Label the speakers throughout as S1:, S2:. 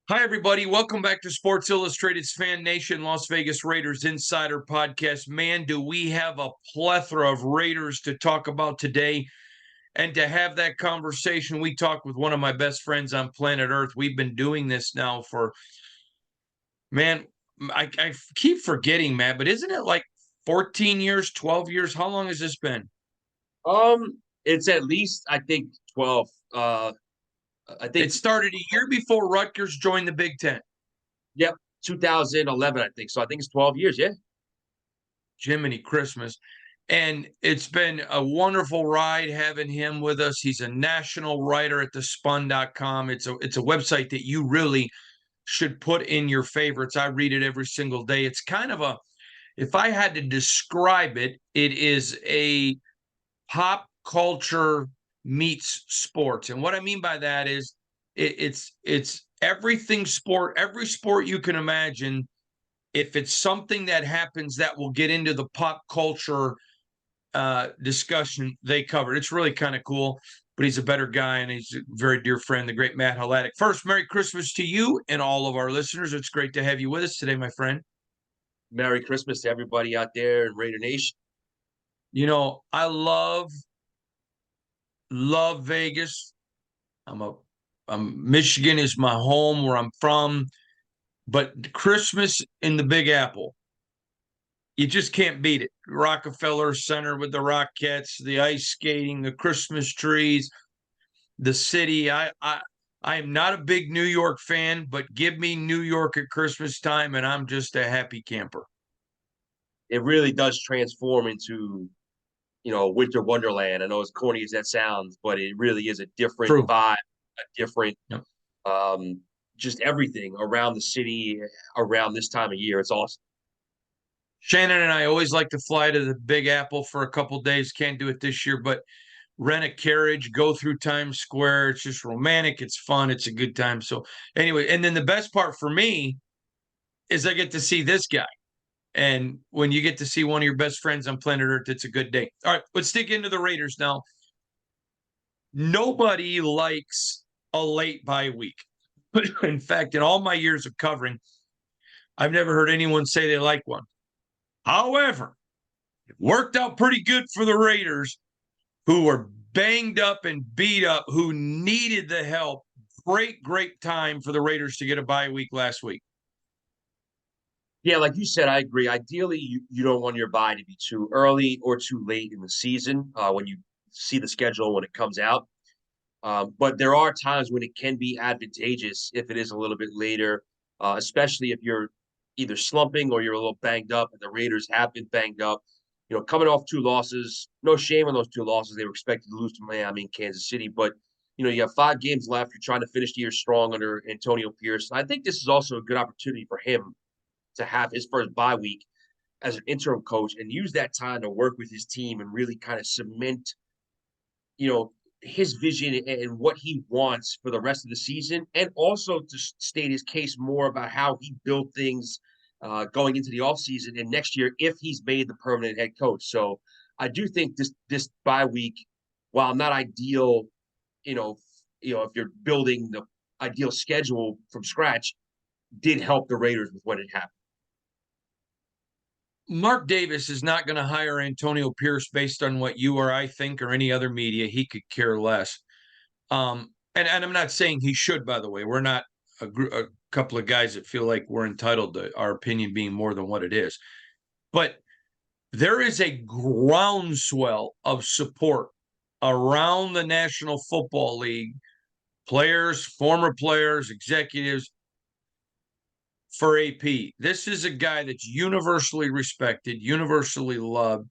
S1: Hi, everybody. Welcome back to Sports Illustrated's Fan Nation Las Vegas Raiders Insider Podcast. Man, do we have a plethora of Raiders to talk about today. And to have that conversation, we talked with one of my best friends on planet Earth. We've been doing this now for, man, I keep forgetting, man, but isn't it like 14 years, 12 years? How long has this been?
S2: It's at least I think 12. I
S1: It
S2: think
S1: started a year before Rutgers joined the Big Ten.
S2: yep, 2011. I think so. I think it's 12 years. Yeah,
S1: Jiminy Christmas. And it's been a wonderful ride having him with us. He's a national writer at thespun.com. It's a website that you really should put in your favorites. I read it every single day. It's kind of a, if I had to describe it, it is a pop culture meets sports. And what I mean by that is it's everything sport, every sport you can imagine. If it's something that happens that will get into the pop culture discussion, they covered. It's really kind of cool, but he's a better guy and he's a very dear friend, the great Matt Helic. First, Merry Christmas to you and all of our listeners. It's great to have you with us today, my friend.
S2: Merry Christmas to everybody out there in Raider Nation.
S1: I love Vegas. Michigan is my home where I'm from, but Christmas in the Big Apple, you just can't beat it. Rockefeller Center with the Rockettes, the ice skating, the Christmas trees, the city. I am not a big New York fan, but give me New York at Christmas time, and I'm just a happy camper.
S2: It really does transform into winter wonderland. I know as corny as that sounds, but it really is a different
S1: True.
S2: vibe, a different
S1: Yep.
S2: um, just everything around the city around this time of year. It's awesome.
S1: Shannon and I always like to fly to the Big Apple for a couple days. Can't do it this year, but rent a carriage, go through Times Square. It's just romantic. It's fun. It's a good time. So anyway, and then the best part for me is I get to see this guy. And when you get to see one of your best friends on planet Earth, it's a good day. All right, let's dig into the Raiders now. Nobody likes a late bye week. In fact, in all my years of covering, I've never heard anyone say they like one. However, it worked out pretty good for the Raiders, who were banged up and beat up, who needed the help. Great time for the Raiders to get a bye week last week.
S2: Yeah, like you said, I agree. Ideally, you don't want your bye to be too early or too late in the season when you see the schedule when it comes out. But there are times when it can be advantageous if it is a little bit later, especially if you're either slumping or you're a little banged up, and the Raiders have been banged up. Coming off two losses, no shame on those two losses. They were expected to lose to Miami and Kansas City, but you have 5 games left. You're trying to finish the year strong under Antonio Pierce. I think this is also a good opportunity for him to have his first bye week as an interim coach and use that time to work with his team and really kind of cement, you know, his vision and what he wants for the rest of the season, and also to state his case more about how he built things going into the offseason and next year if he's made the permanent head coach. So I do think this bye week, while not ideal, if you're building the ideal schedule from scratch, did help the Raiders with what had happened.
S1: Mark Davis is not going to hire Antonio Pierce based on what you or I think or any other media. He could care less. And I'm not saying he should, by the way. We're not a couple of guys that feel like we're entitled to our opinion being more than what it is. But there is a groundswell of support around the National Football League, players, former players, executives, for AP. This is a guy that's universally respected, universally loved.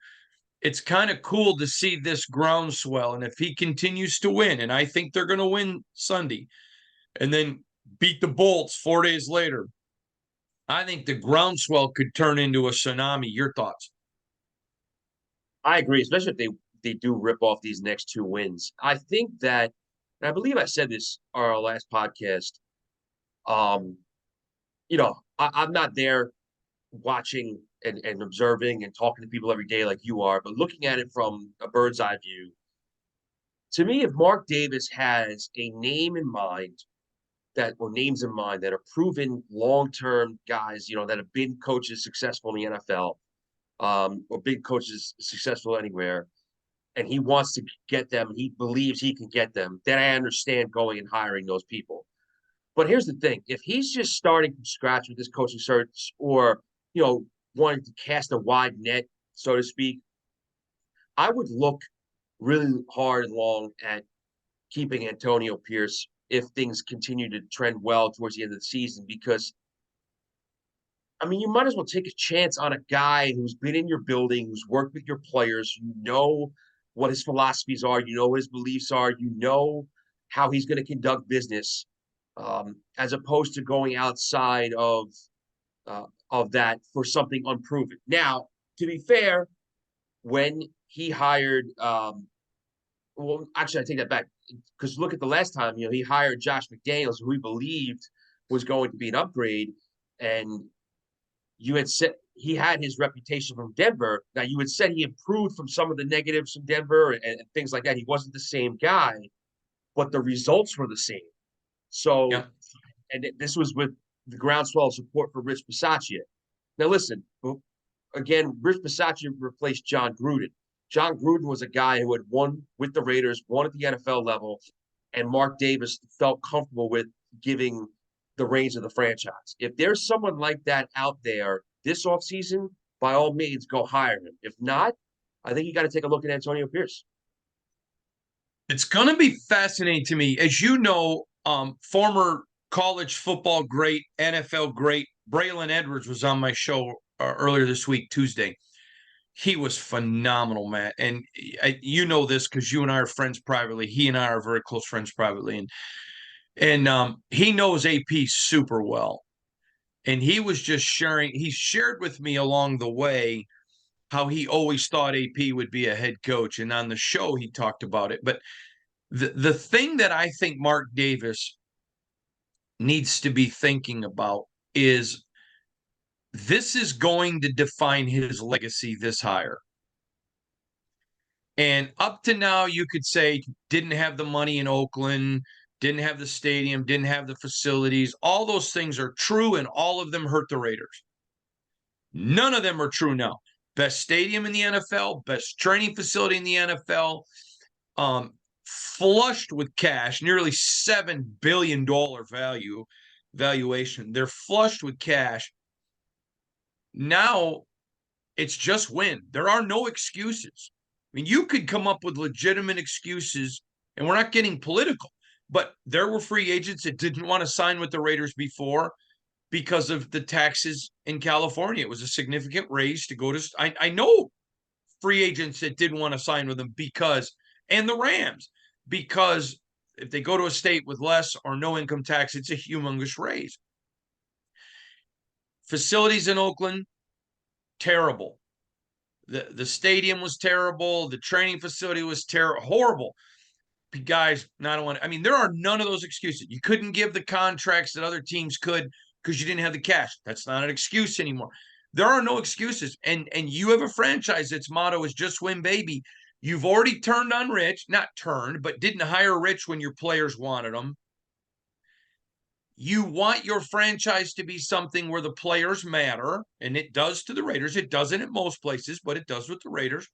S1: It's kind of cool to see this groundswell. And if he continues to win, and I think they're going to win Sunday, and then beat the Bolts 4 days later, I think the groundswell could turn into a tsunami. Your thoughts?
S2: I agree, especially if they do rip off these next 2 wins. I think that, and I believe I said this on our last podcast. Um, I'm not there watching and observing and talking to people every day like you are, but looking at it from a bird's eye view, to me, if Mark Davis has a name in mind that or names in mind that are proven long-term guys, that have been coaches successful in the NFL, or big coaches successful anywhere, and he wants to get them, he believes he can get them, then I understand going and hiring those people. But here's the thing: if he's just starting from scratch with this coaching search, or wanting to cast a wide net, so to speak, I would look really hard and long at keeping Antonio Pierce if things continue to trend well towards the end of the season. Because I mean, you might as well take a chance on a guy who's been in your building, who's worked with your players. You know what his philosophies are. You know what his beliefs are. You know how he's going to conduct business, as opposed to going outside of that for something unproven. Now, to be fair, when he hired, well, actually, I take that back, because look at the last time, he hired Josh McDaniels, who he believed was going to be an upgrade, and you had said he had his reputation from Denver. Now, you had said he improved from some of the negatives from Denver and things like that. He wasn't the same guy, but the results were the same. So,
S1: Yeah.
S2: and this was with the groundswell support for Rich Bisaccia. Now, listen, again, Rich Bisaccia replaced John Gruden. John Gruden was a guy who had won with the Raiders, won at the NFL level, and Mark Davis felt comfortable with giving the reins of the franchise. If there's someone like that out there this offseason, by all means, go hire him. If not, I think you got to take a look at Antonio Pierce.
S1: It's going to be fascinating to me. As you know, former college football great, NFL great, Braylon Edwards was on my show earlier this week, Tuesday. He was phenomenal, Matt. And you know this because you and I are friends privately. He and I are very close friends privately. And he knows AP super well. And he was just sharing, he shared with me along the way how he always thought AP would be a head coach. And on the show, he talked about it. But the thing that I think Mark Davis needs to be thinking about is this is going to define his legacy this hire. And up to now, you could say didn't have the money in Oakland, didn't have the stadium, didn't have the facilities. All those things are true, and all of them hurt the Raiders. None of them are true now. Best stadium in the NFL, best training facility in the NFL, flushed with cash, nearly $7 billion valuation. They're flushed with cash. Now it's just win. There are no excuses. I mean, you could come up with legitimate excuses, and we're not getting political, but there were free agents that didn't want to sign with the Raiders before because of the taxes in California. It was a significant raise to go to. I know free agents that didn't want to sign with them and the Rams, because if they go to a state with less or no income tax, it's a humongous raise. Facilities in Oakland, terrible. The stadium was terrible. The training facility was horrible. Guys, not one. I mean, there are none of those excuses. You couldn't give the contracts that other teams could because you didn't have the cash. That's not an excuse anymore. There are no excuses. And you have a franchise that's motto is just win, baby. You've already turned on Rich, not turned, but didn't hire Rich when your players wanted him. You want your franchise to be something where the players matter, and it does to the Raiders. It doesn't at most places, but it does with the Raiders.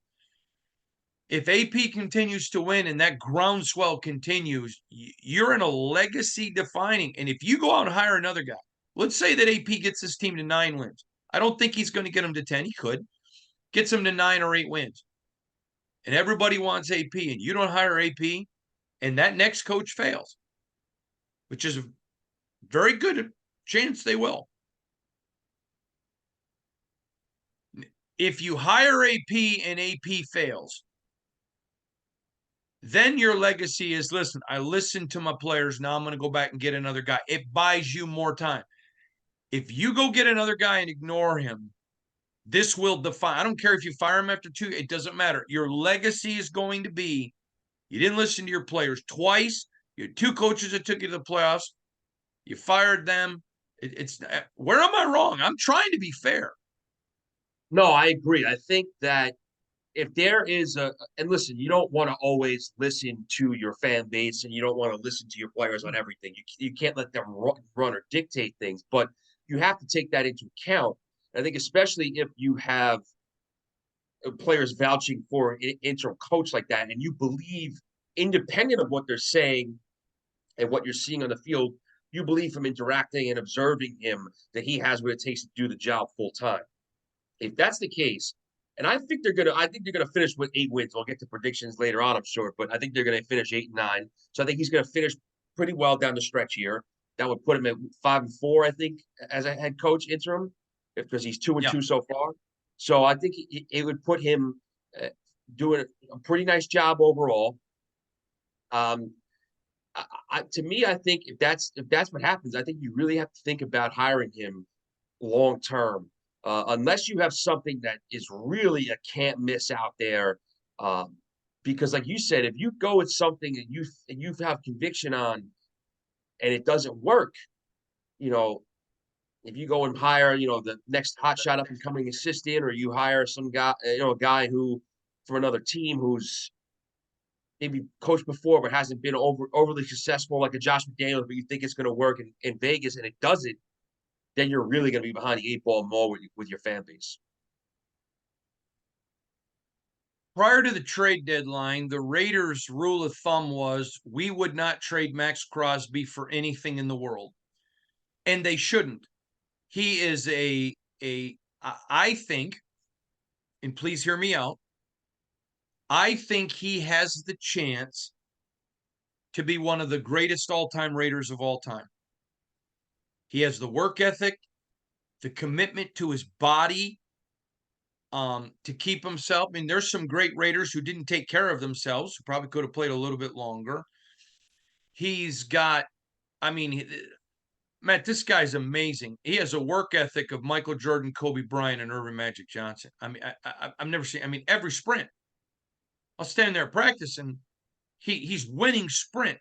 S1: If AP continues to win and that groundswell continues, you're in a legacy defining. And if you go out and hire another guy, let's say that AP gets this team to 9 wins. I don't think he's going to get them to 10. He could. Gets them to 9 or 8 wins. And everybody wants AP, and you don't hire AP, and that next coach fails, which is a very good chance they will. If you hire AP and AP fails, then your legacy is, listen, I listened to my players. Now I'm going to go back and get another guy. It buys you more time. If you go get another guy and ignore him, this will define. I don't care if you fire him after 2. It doesn't matter. Your legacy is going to be, you didn't listen to your players twice. You had 2 coaches that took you to the playoffs. You fired them. It's where am I wrong? I'm trying to be fair.
S2: No, I agree. I think that if there is and listen, you don't want to always listen to your fan base and you don't want to listen to your players on everything. You can't let them run or dictate things, but you have to take that into account. I think especially if you have players vouching for an interim coach like that, and you believe, independent of what they're saying and what you're seeing on the field, you believe from interacting and observing him that he has what it takes to do the job full time. If that's the case, and I think they're gonna finish with 8 wins. We'll get to predictions later on, I'm sure, but I think they're gonna finish 8-9. So I think he's gonna finish pretty well down the stretch here. That would put him at 5-4, I think, as a head coach interim, because he's 2 and
S1: Yeah.
S2: 2 so far. So I think it would put him uh, doing a pretty nice job overall. Um, to me, I think if that's what happens, I think you really have to think about hiring him long term, unless you have something that is really a can't miss out there. Um, because, like you said, if you go with something and you have conviction on and it doesn't work, you know, if you go and hire, the next hotshot up and coming assistant, or you hire some guy, a guy who from another team who's maybe coached before but hasn't been overly successful, like a Josh McDaniels, but you think it's going to work in Vegas and it doesn't, then you're really going to be behind the 8 ball more with your fan base.
S1: Prior to the trade deadline, the Raiders' rule of thumb was we would not trade Max Crosby for anything in the world, and they shouldn't. He is I think, and please hear me out, I think he has the chance to be one of the greatest all-time Raiders of all time. He has the work ethic, the commitment to his body, to keep himself. I mean, there's some great Raiders who didn't take care of themselves, who probably could have played a little bit longer. He's got, I mean, Matt, this guy's amazing. He has a work ethic of Michael Jordan, Kobe Bryant, and Irvin Magic Johnson. I mean, I've never seen. I mean, every sprint, I'll stand there practicing. He's winning sprint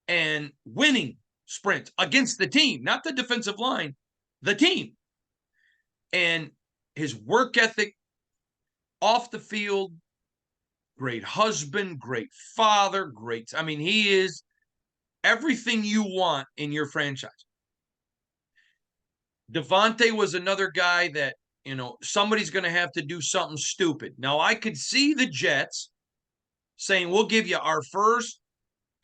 S1: and winning sprint against the team, not the defensive line, the team. And his work ethic off the field, great husband, great father, great. I mean, he is everything you want in your franchise. Devontae was another guy that, somebody's going to have to do something stupid. Now, I could see the Jets saying, we'll give you our first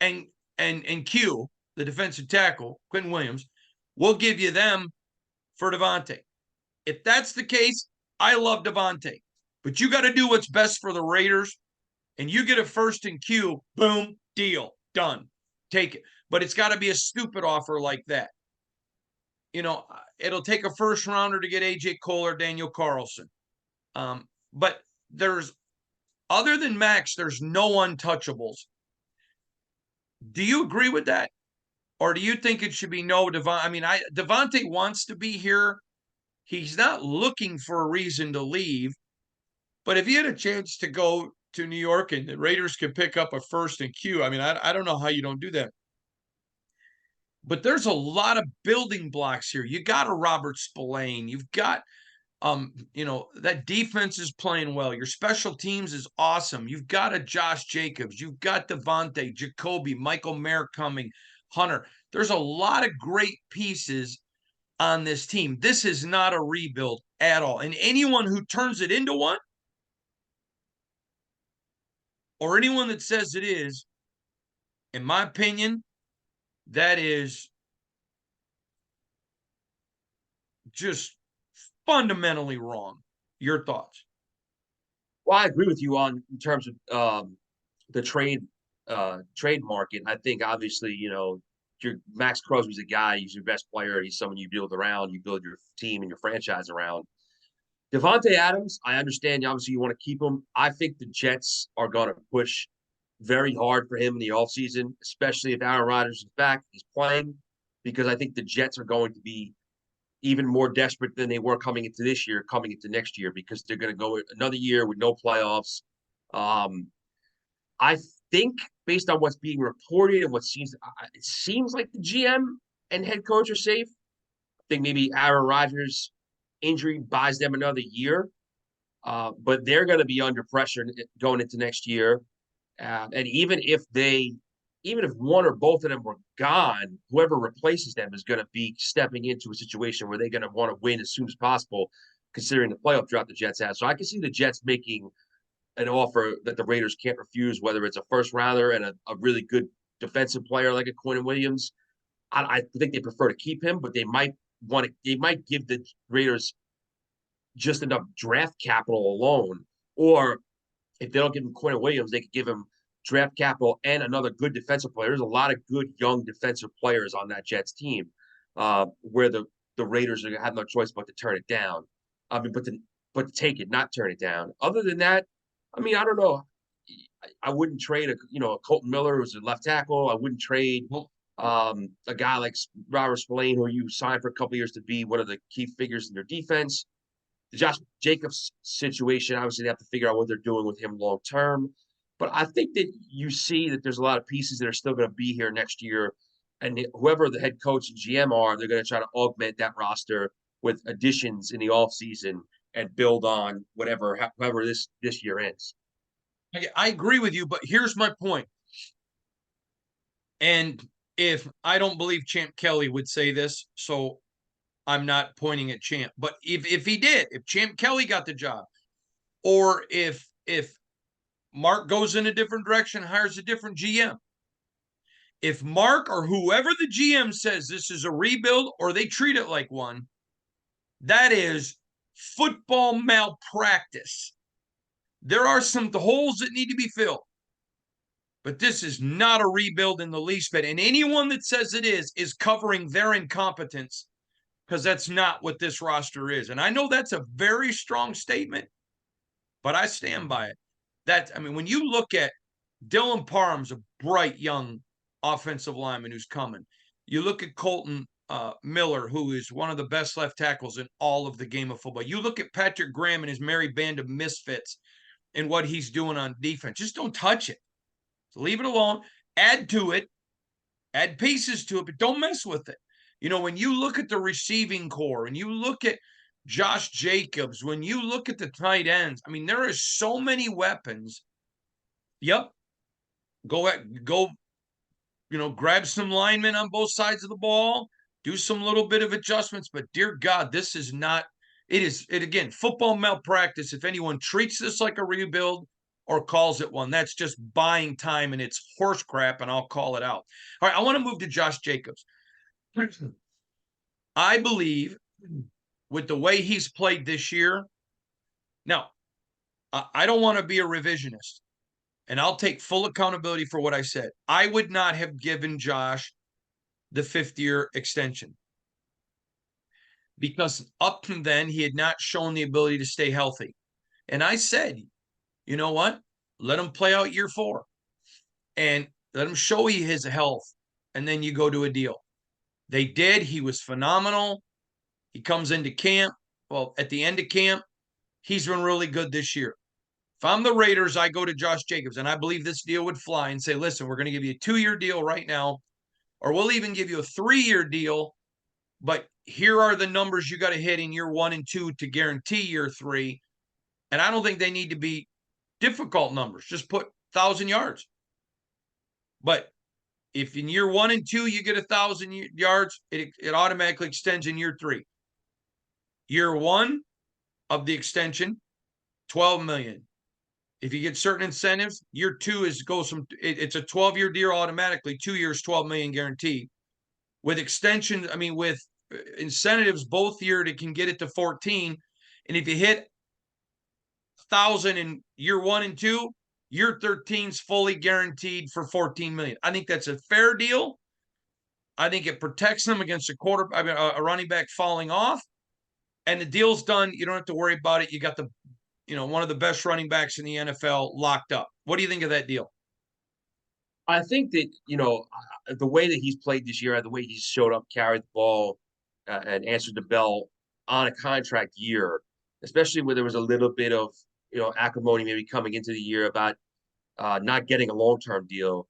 S1: and Q, the defensive tackle, Quentin Williams, we'll give you them for Devontae. If that's the case, I love Devontae. But you got to do what's best for the Raiders, and you get a first and Q, boom, deal, done. Take it. But it's got to be a stupid offer like that. It'll take a first rounder to get AJ Cole or Daniel Carlson. But other than Max, there's no untouchables. Do you agree with that? Or do you think it should be no Devon? I mean, Devontae wants to be here. He's not looking for a reason to leave. But if he had a chance to go to New York and the Raiders could pick up a first and Q, I mean, I don't know how you don't do that. But there's a lot of building blocks here. You got a Robert Spillane. You've got, that defense is playing well. Your special teams is awesome. You've got a Josh Jacobs. You've got Devontae, Jacoby, Michael Mayer coming, Hunter. There's a lot of great pieces on this team. This is not a rebuild at all. And anyone who turns it into one, or anyone that says it is, in my opinion, that is just fundamentally wrong. Your thoughts?
S2: Well, I agree with you in terms of the trade market. I think obviously, your Max Crosby's a guy. He's your best player. He's someone you build around. You build your team and your franchise around. Devontae Adams, I understand. Obviously, you want to keep him. I think the Jets are going to push very hard for him in the offseason, especially if Aaron Rodgers is back, he's playing, because I think the Jets are going to be even more desperate than they were coming into this year, coming into next year, because they're going to go another year with no playoffs. I think based on what's being reported and it seems like the GM and head coach are safe. I think maybe Aaron Rodgers' injury buys them another year. But they're going to be under pressure going into next year. And even if one or both of them were gone, whoever replaces them is going to be stepping into a situation where they're going to want to win as soon as possible, considering the playoff drought the Jets have. So I can see the Jets making an offer that the Raiders can't refuse, whether it's a first rounder and a really good defensive player like a Quinn Williams. I think they prefer to keep him, but they might give the Raiders just enough draft capital alone, or if they don't give him Quinn Williams, they could give him draft capital and another good defensive player. There's a lot of good young defensive players on that Jets team, where the Raiders are gonna have no choice but to turn it down. I mean, but to take it, not turn it down. Other than that, I mean, I don't know. I wouldn't trade a Colton Miller who's a left tackle. I wouldn't trade a guy like Robert Spillane, who you signed for a couple years to be one of the key figures in your defense. The Josh Jacobs situation, obviously, they have to figure out what they're doing with him long term. But I think that you see that there's a lot of pieces that are still going to be here next year. And whoever the head coach and GM are, they're going to try to augment that roster with additions in the offseason and build on however this year ends.
S1: I agree with you, but here's my point. And if I don't believe Champ Kelly would say this, so I'm not pointing at Champ, but if he did, if Champ Kelly got the job, or if Mark goes in a different direction, hires a different GM, if Mark or whoever the GM says this is a rebuild or they treat it like one, that is football malpractice. There are some holes that need to be filled, but this is not a rebuild in the least bit. And anyone that says it is covering their incompetence, because that's not what this roster is. And I know that's a very strong statement, but I stand by it. When you look at Dylan Parham's a bright young offensive lineman who's coming. You look at Colton Miller, who is one of the best left tackles in all of the game of football. You look at Patrick Graham and his merry band of misfits and what he's doing on defense. Just don't touch it. So leave it alone. Add to it. Add pieces to it, but don't mess with it. When you look at the receiving core and you look at Josh Jacobs, when you look at the tight ends, there are so many weapons. Yep. Go, grab some linemen on both sides of the ball, do some little bit of adjustments. But dear God, this is not, again, football malpractice. If anyone treats this like a rebuild or calls it one, that's just buying time and it's horse crap, and I'll call it out. All right, I want to move to Josh Jacobs. I believe with the way he's played this year, now, I don't want to be a revisionist, and I'll take full accountability for what I said. I would not have given Josh the fifth-year extension because up to then he had not shown the ability to stay healthy. And I said, you know what? Let him play out year 4 and let him show you his health, and then you go to a deal. They did. He was phenomenal. He comes into camp. Well, at the end of camp, he's been really good this year. If I'm the Raiders, I go to Josh Jacobs, and I believe this deal would fly, and say, listen, we're going to give you a 2-year deal right now, or we'll even give you a 3-year deal, but here are the numbers you got to hit in year 1 and 2 to guarantee year 3. And I don't think they need to be difficult numbers. Just put 1,000 yards. But if in year 1 and 2 you get 1,000 yards, it automatically extends in year 3. Year 1 of the extension, $12 million. If you get certain incentives, year 2 it's a 12-year deal automatically. 2 years, $12 million guaranteed. With extensions, with incentives both years, it can get it to 14. And if you hit 1,000 in year 1 and 2, year 13 is fully guaranteed for $14 million. I think that's a fair deal. I think it protects them against a running back falling off. And the deal's done. You don't have to worry about it. You got one of the best running backs in the NFL locked up. What do you think of that deal?
S2: I think that, the way that he's played this year, the way he's showed up, carried the ball, and answered the bell on a contract year, especially where there was a little bit of, acrimony maybe coming into the year about not getting a long-term deal,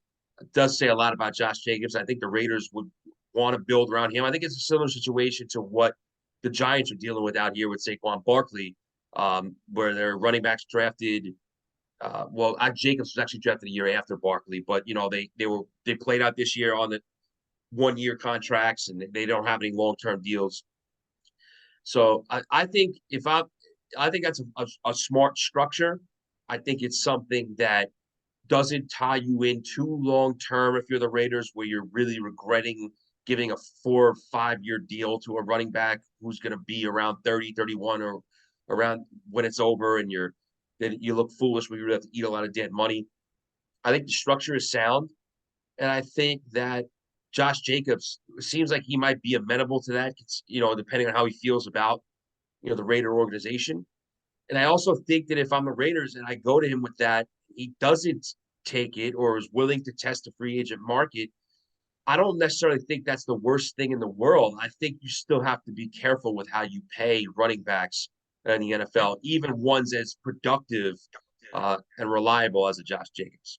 S2: does say a lot about Josh Jacobs. I think the Raiders would want to build around him. I think it's a similar situation to what the Giants are dealing with out here with Saquon Barkley. where their running backs drafted. Jacobs was actually drafted a year after Barkley, but they played out this year on the 1 year contracts, and they don't have any long term deals. So I think I think that's a smart structure. I think it's something that doesn't tie you in too long term if you're the Raiders, where you're really regretting giving a 4 or 5 year deal to a running back who's going to be around 30, 31, or around when it's over, and then you look foolish when you have to eat a lot of dead money. I think the structure is sound, and I think that Josh Jacobs seems like he might be amenable to that, depending on how he feels about the Raider organization. And I also think that if I'm the Raiders and I go to him with that, he doesn't take it or is willing to test the free agent market. I don't necessarily think that's the worst thing in the world. I think you still have to be careful with how you pay running backs in the NFL, even ones as productive and reliable as a Josh Jacobs.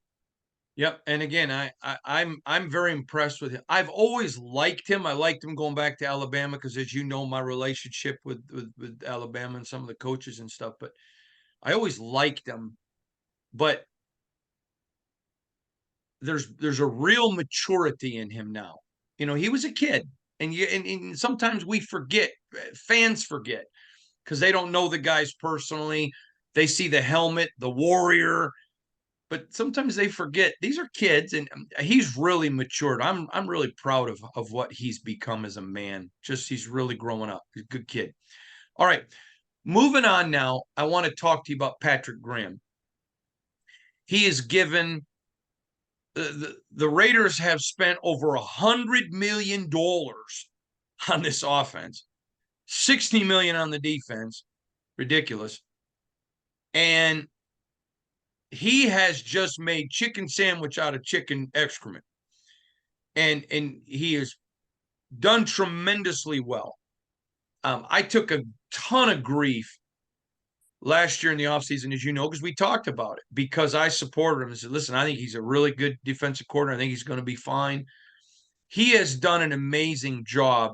S1: Yep, and again, I'm very impressed with him. I've always liked him. I liked him going back to Alabama because, as you know, my relationship with Alabama and some of the coaches and stuff. But I always liked him. But there's a real maturity in him now. He was a kid, and sometimes we forget, fans forget, because they don't know the guys personally. They see the helmet, the warrior, but sometimes they forget these are kids, and he's really matured. I'm really proud of what he's become as a man. Just he's really growing up. He's a good kid. All right, moving on now. I want to talk to you about Patrick Graham. He is given the Raiders have spent over $100 million on this offense, $60 million on the defense, ridiculous, and he has just made chicken sandwich out of chicken excrement, and he has done tremendously well. I took a ton of grief last year in the offseason, as you know, because we talked about it, because I supported him and said, listen, I think he's a really good defensive coordinator. I think he's going to be fine. He has done an amazing job.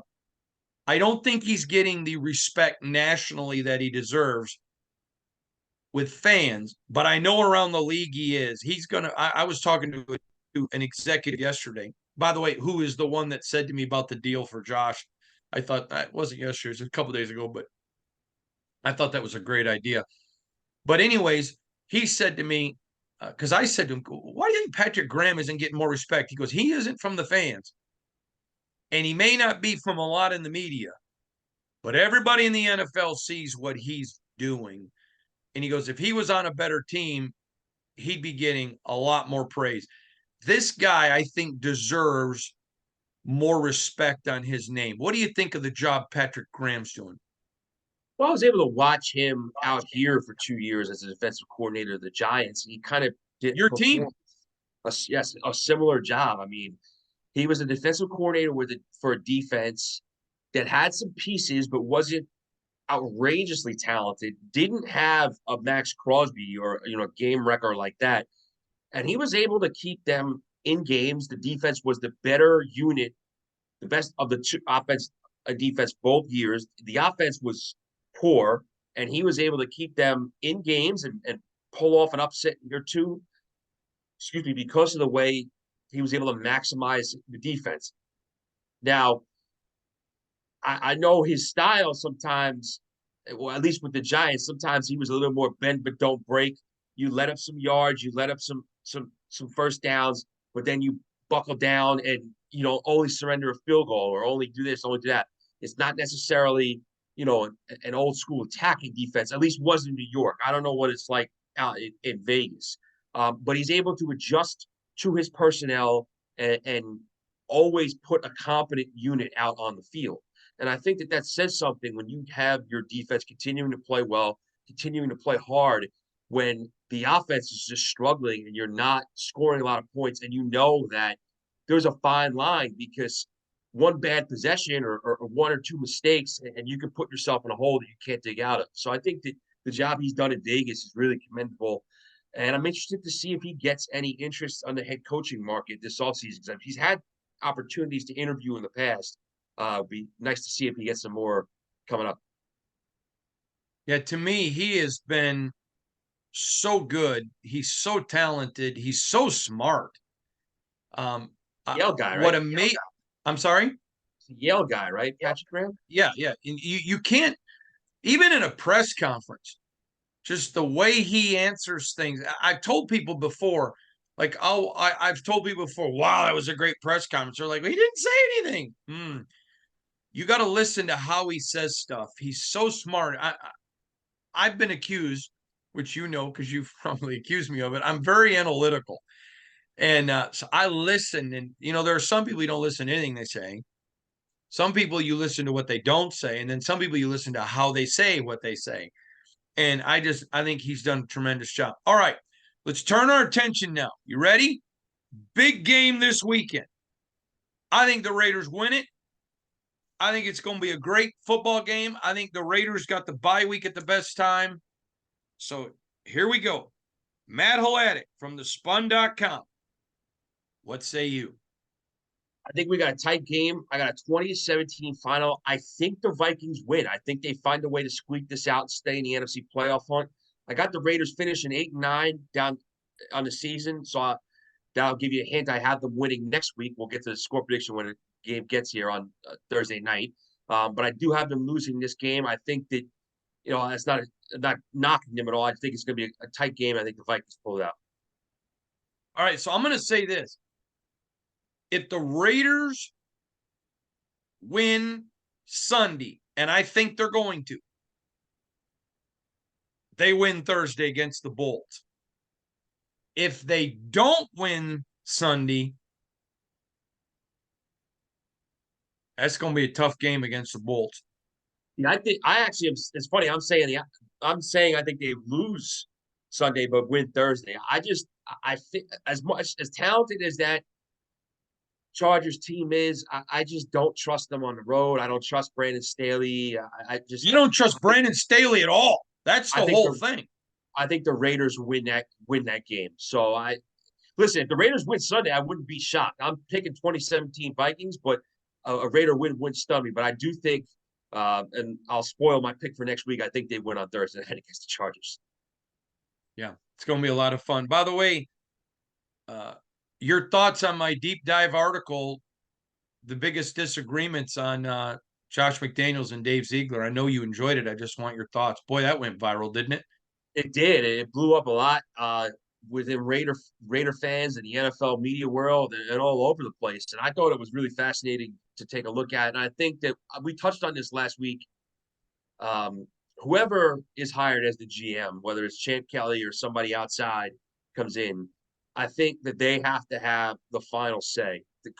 S1: I don't think he's getting the respect nationally that he deserves with fans, but I know around the league he is. He's going to, I was talking to an executive yesterday, by the way, who is the one that said to me about the deal for Josh. I thought that wasn't yesterday, it was a couple days ago, but I thought that was a great idea. But anyways, he said to me, because I said to him, why do you think Patrick Graham isn't getting more respect? He goes, he isn't from the fans. And he may not be from a lot in the media, but everybody in the NFL sees what he's doing. And he goes, if he was on a better team, he'd be getting a lot more praise. This guy, I think, deserves more respect on his name. What do you think of the job Patrick Graham's doing?
S2: Well, I was able to watch him out here for 2 years as a defensive coordinator of the Giants. He kind of did
S1: Your
S2: perform
S1: team.
S2: a similar job. I mean, he was a defensive coordinator for a defense that had some pieces, but wasn't outrageously talented. Didn't have a Max Crosby or game wrecker like that, and he was able to keep them in games. The defense was the better unit, the best of the two offense and defense both years. The offense was poor, and he was able to keep them in games and pull off an upset or two. Excuse me, because of the way he was able to maximize the defense. Now, I know his style sometimes, well, at least with the Giants, sometimes he was a little more bend but don't break. You let up some yards, you let up some first downs, but then you buckle down and only surrender a field goal or only do this, only do that. It's not necessarily an old school attacking defense. At least was in New York. I don't know what it's like out in Vegas, but he's able to adjust to his personnel and always put a competent unit out on the field. And I think that says something when you have your defense continuing to play well, continuing to play hard, when the offense is just struggling and you're not scoring a lot of points, and you know that there's a fine line, because one bad possession or one or two mistakes, and you can put yourself in a hole that you can't dig out of. So I think that the job he's done in Vegas is really commendable. And I'm interested to see if he gets any interest on the head coaching market this offseason, because he's had opportunities to interview in the past. It'd be nice to see if he gets some more coming up.
S1: Yeah, to me, he has been so good. He's so talented. He's so smart. Um,
S2: Yale guy,
S1: what
S2: right?
S1: a mate. I'm sorry.
S2: Yale guy, right?
S1: Yeah,
S2: Patrick Graham.
S1: yeah. You can't even in a press conference. Just the way he answers things. I've told people before, like, I've told people before, wow, that was a great press conference. They're like, well, he didn't say anything. You got to listen to how he says stuff. He's so smart. I've been accused, which you know because you've probably accused me of it. I'm very analytical, and so I listen. And there are some people you don't listen to anything they say. Some people you listen to what they don't say, and then some people you listen to how they say what they say. And I think he's done a tremendous job. All right, let's turn our attention now. You ready? Big game this weekend. I think the Raiders win it. I think it's going to be a great football game. I think the Raiders got the bye week at the best time. So here we go. Matt Helic from the spun.com. What say you?
S2: I think we got a tight game. I got a 2017 final. I think the Vikings win. I think they find a way to squeak this out and stay in the NFC playoff hunt. I got the Raiders finishing 8-9 down on the season. So that'll give you a hint. I have them winning next week. We'll get to the score prediction when the game gets here on Thursday night. But I do have them losing this game. I think that, it's not knocking them at all. I think it's going to be a tight game. I think the Vikings pull it out.
S1: All right, so I'm going to say this. If the Raiders win Sunday, and I think they're going to, they win Thursday against the Bolts. If they don't win Sunday, that's going to be a tough game against the Bolts.
S2: Yeah, I think I actually am. It's funny. I'm saying I think they lose Sunday but win Thursday. I think as much as talented as that Chargers team is, I just don't trust them on the road. I don't trust Brandon Staley.
S1: You don't trust Brandon Staley at all. That's
S2: I
S1: the
S2: think
S1: whole
S2: the
S1: thing.
S2: I think the Raiders win that game. So listen. If the Raiders win Sunday, I wouldn't be shocked. I'm picking 2017 Vikings, but a Raider win wouldn't stun me. But I do think, and I'll spoil my pick for next week. I think they win on Thursday night against the Chargers.
S1: Yeah, it's going to be a lot of fun. By the way, your thoughts on my deep dive article, the biggest disagreements on Josh McDaniels and Dave Ziegler. I know you enjoyed it. I just want your thoughts. Boy, that went viral, didn't it?
S2: It did. It blew up a lot within Raider fans and the NFL media world and all over the place. And I thought it was really fascinating to take a look at. And I think that we touched on this last week. Whoever is hired as the GM, whether it's Champ Kelly or somebody outside comes in, I think that they have to have the final say. The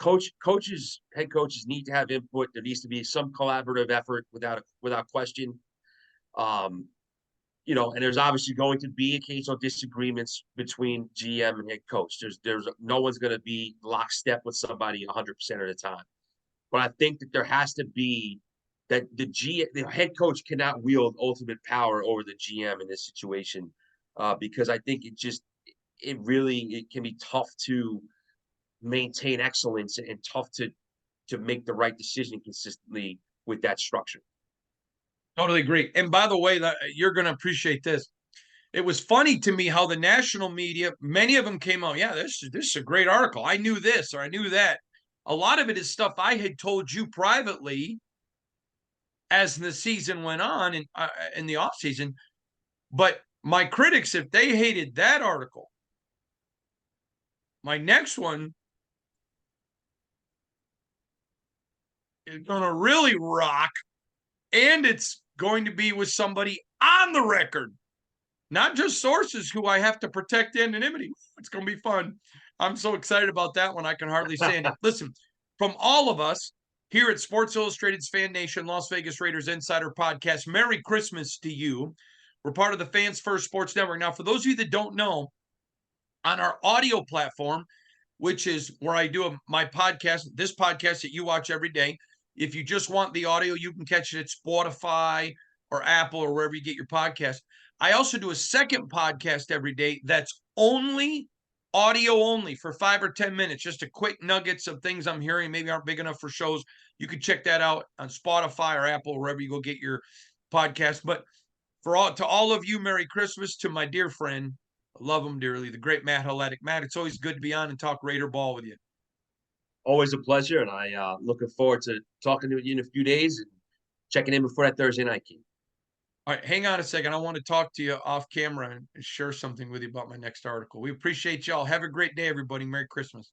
S2: head coaches need to have input. There needs to be some collaborative effort without question. Um, and there's obviously going to be occasional disagreements between GM and head coach. There's no one's going to be lockstep with somebody 100% of the time. But I think that there has to be that the head coach cannot wield ultimate power over the GM in this situation because I think it can be tough to maintain excellence and tough to make the right decision consistently with that structure.
S1: Totally agree. And by the way, you're going to appreciate this. It was funny to me how the national media, many of them came out, yeah, this is a great article. I knew this or I knew that. A lot of it is stuff I had told you privately as the season went on and in the off season. But my critics, if they hated that article, my next one is going to really rock, and it's going to be with somebody on the record, not just sources who I have to protect anonymity. It's going to be fun. I'm so excited about that one. I can hardly say it. Listen, from all of us here at Sports Illustrated's Fan Nation, Las Vegas Raiders Insider Podcast, Merry Christmas to you. We're part of the Fans First Sports Network. Now, for those of you that don't know, on our audio platform, which is where I do my podcast, this podcast that you watch every day, if you just want the audio, you can catch it at Spotify or Apple or wherever you get your podcast. I also do a second podcast every day that's only audio only for 5 or 10 minutes, just a quick nuggets of things I'm hearing, maybe aren't big enough for shows. You can check that out on Spotify or Apple, wherever you go get your podcast. But For all to all of you, Merry Christmas. To my dear friend, I love him dearly, the great Matt Helic. Matt, it's always good to be on and talk Raider ball with you.
S2: Always a pleasure, and I looking forward to talking to you in a few days and checking in before that Thursday night game.
S1: All right, hang on a second. I want to talk to you off camera and share something with you about my next article. We appreciate y'all. Have a great day, everybody. Merry Christmas.